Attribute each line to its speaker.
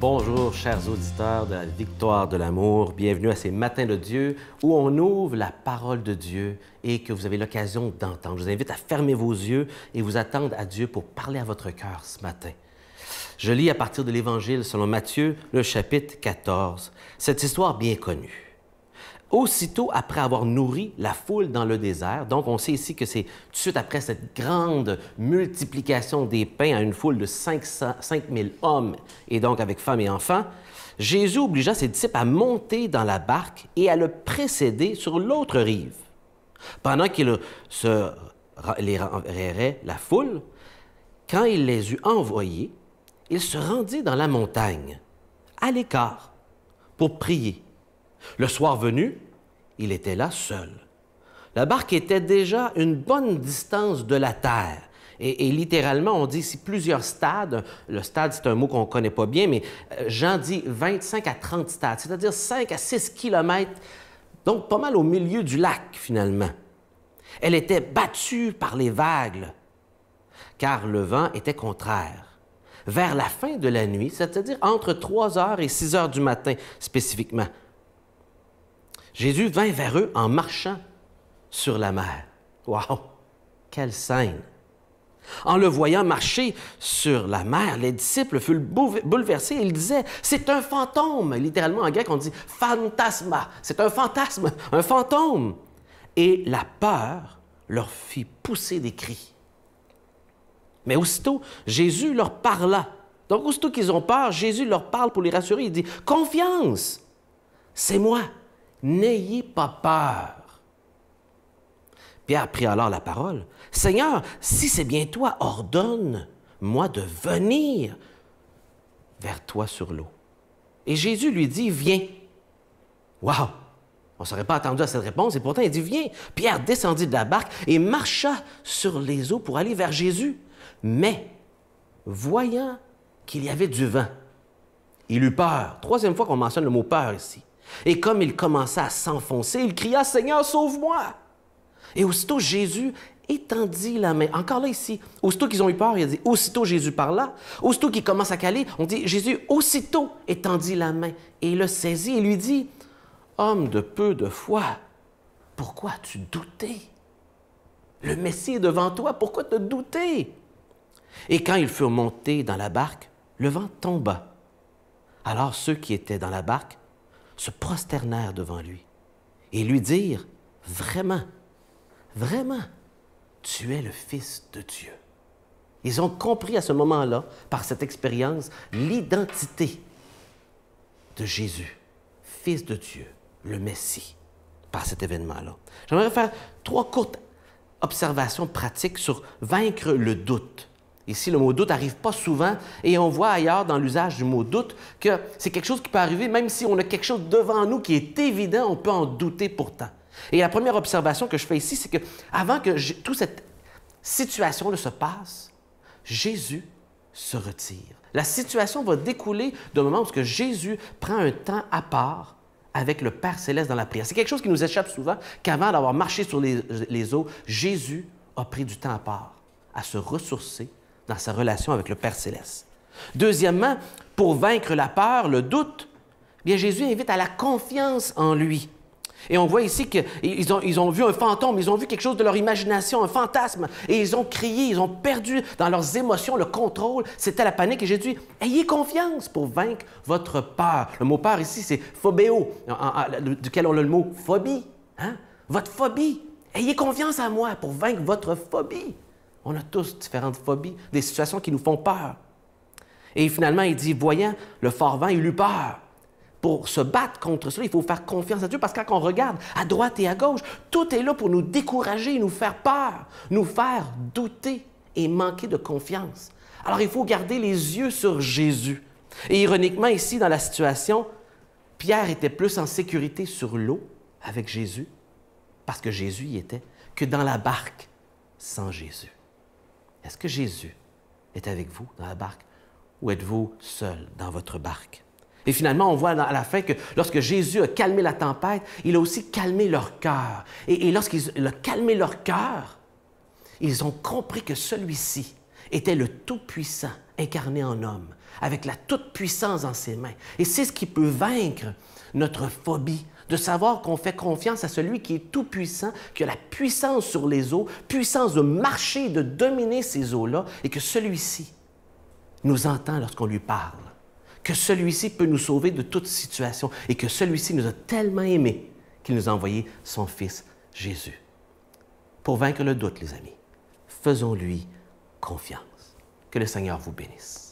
Speaker 1: Bonjour, chers auditeurs de la Victoire de l'amour. Bienvenue à ces Matins de Dieu où on ouvre la parole de Dieu et que vous avez l'occasion d'entendre. Je vous invite à fermer vos yeux et vous attendre à Dieu pour parler à votre cœur ce matin. Je lis à partir de l'Évangile selon Matthieu, le chapitre 14, cette histoire bien connue. Aussitôt après avoir nourri la foule dans le désert, donc on sait ici que c'est tout de suite après cette grande multiplication des pains à une foule de 5000 hommes, et donc avec femmes et enfants, Jésus obligea ses disciples à monter dans la barque et à le précéder sur l'autre rive. Pendant qu'il les renverrait la foule, quand il les eut envoyés, il se rendit dans la montagne, à l'écart, pour prier. Le soir venu, il était là seul. La barque était déjà une bonne distance de la terre. Et littéralement, on dit ici plusieurs stades. Le stade, c'est un mot qu'on ne connaît pas bien, mais Jean dit 25 à 30 stades, c'est-à-dire 5 à 6 kilomètres, donc pas mal au milieu du lac, finalement. Elle était battue par les vagues, car le vent était contraire. Vers la fin de la nuit, c'est-à-dire entre 3 heures et 6 heures du matin, spécifiquement, Jésus vint vers eux en marchant sur la mer. Wow! Quelle scène! En le voyant marcher sur la mer, les disciples furent bouleversés. Ils disaient, c'est un fantôme. Littéralement, en grec, on dit phantasma. C'est un fantasme, un fantôme. Et la peur leur fit pousser des cris. Mais aussitôt, Jésus leur parla. Donc, aussitôt qu'ils ont peur, Jésus leur parle pour les rassurer. Il dit, confiance, c'est moi. N'ayez pas peur. Pierre prit alors la parole. Seigneur, si c'est bien toi, ordonne-moi de venir vers toi sur l'eau. Et Jésus lui dit, viens. Wow! On ne serait pas attendu à cette réponse, et pourtant il dit, viens. Pierre descendit de la barque et marcha sur les eaux pour aller vers Jésus. Mais, voyant qu'il y avait du vent, il eut peur. Troisième fois qu'on mentionne le mot peur ici. Et comme il commença à s'enfoncer, il cria, « Seigneur, sauve-moi! » Et aussitôt Jésus étendit la main. Encore là ici, aussitôt qu'ils ont eu peur, il a dit, aussitôt Jésus parla. Aussitôt qu'il commence à caler, on dit, Jésus aussitôt étendit la main et il le saisit et lui dit, « Homme de peu de foi, pourquoi as-tu douté? Le Messie est devant toi, pourquoi te douter? » Et quand ils furent montés dans la barque, le vent tomba. Alors ceux qui étaient dans la barque se prosternèrent devant lui et lui dirent, « Vraiment, vraiment, tu es le Fils de Dieu. » Ils ont compris à ce moment-là, par cette expérience, l'identité de Jésus, Fils de Dieu, le Messie, par cet événement-là. J'aimerais faire 3 courtes observations pratiques sur vaincre le doute. Ici, le mot « doute » n'arrive pas souvent et on voit ailleurs dans l'usage du mot « doute » que c'est quelque chose qui peut arriver, même si on a quelque chose devant nous qui est évident, on peut en douter pourtant. Et la première observation que je fais ici, c'est qu'avant que toute cette situation-là se passe, Jésus se retire. La situation va découler d'un moment où Jésus prend un temps à part avec le Père Céleste dans la prière. C'est quelque chose qui nous échappe souvent, qu'avant d'avoir marché sur les eaux, Jésus a pris du temps à part, à se ressourcer dans sa relation avec le Père Céleste. Deuxièmement, pour vaincre la peur, le doute, bien Jésus invite à la confiance en lui. Et on voit ici qu'ils ont vu un fantôme, ils ont vu quelque chose de leur imagination, un fantasme, et ils ont crié, ils ont perdu dans leurs émotions le contrôle. C'était la panique. Et Jésus dit, ayez confiance pour vaincre votre peur. Le mot peur ici, c'est phobéo, duquel on a le mot phobie. Hein? Votre phobie. Ayez confiance en moi pour vaincre votre phobie. On a tous différentes phobies, des situations qui nous font peur. Et finalement, il dit, voyant le fort vent, il eut peur. Pour se battre contre cela, il faut faire confiance à Dieu, parce que quand on regarde à droite et à gauche, tout est là pour nous décourager, nous faire peur, nous faire douter et manquer de confiance. Alors, il faut garder les yeux sur Jésus. Et ironiquement, ici, dans la situation, Pierre était plus en sécurité sur l'eau avec Jésus, parce que Jésus y était, que dans la barque sans Jésus. Est-ce que Jésus est avec vous dans la barque ou êtes-vous seul dans votre barque? Et finalement, on voit à la fin que lorsque Jésus a calmé la tempête, il a aussi calmé leur cœur. Et lorsqu'il a calmé leur cœur, ils ont compris que celui-ci était le Tout-Puissant incarné en homme, avec la toute-puissance dans ses mains. Et c'est ce qui peut vaincre notre phobie, de savoir qu'on fait confiance à celui qui est tout-puissant, qui a la puissance sur les eaux, puissance de marcher, de dominer ces eaux-là, et que celui-ci nous entend lorsqu'on lui parle, que celui-ci peut nous sauver de toute situation, et que celui-ci nous a tellement aimés qu'il nous a envoyé son Fils Jésus. Pour vaincre le doute, les amis, faisons-lui confiance. Que le Seigneur vous bénisse.